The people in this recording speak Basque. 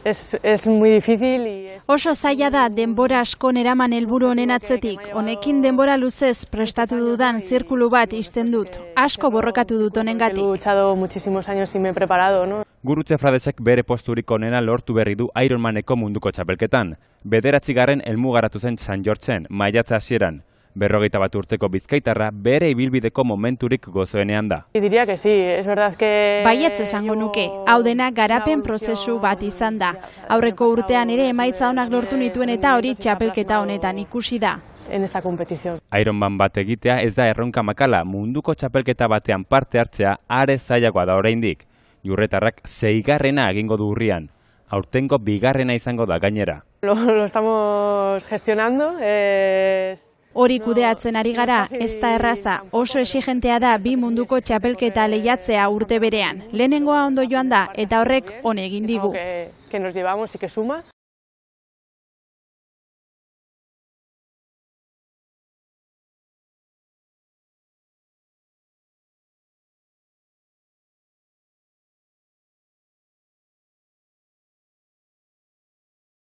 Es muy difícil y Oso zaila da denbora asko neraman helburu honen atzetik. Honekin denbora luzez prestatu dudan zirkulu bat ixten dut. Asko borrokatu dut he honengatik. luchado muchísimos años y me he preparado, ¿no? Gurutze Fradesek bere posturik onena lortu berri du Ironmaneko munduko txapelketan. 9. helmugaratu zen San Jortzen, maiatza hasieran. 51 urteko bizkaitarra bere ibilbideko momenturik gozoenean da. Y diría que sí, es verdad que... Baietz esango nuke, hau dena garapen prozesu bat izan da. Aurreko urtean ere emaitza onak lortu nituen eta hori txapelketa honetan ikusi da. En esta competición. Ironman bat egitea ez da erronka makala, munduko txapelketa batean parte hartzea are zailagoa da oraindik. Jurretarrak 6. egingo du urrian. Aurtengo 2. izango da gainera. Lo estamos gestionando, Hori kudeatzen ari gara, ez da erraza, oso exigentea da 2 munduko txapelketa lehiatzea urte berean. Lehenengoa ondo joan da, eta horrek on egin digu. que nos llevamos y que suma.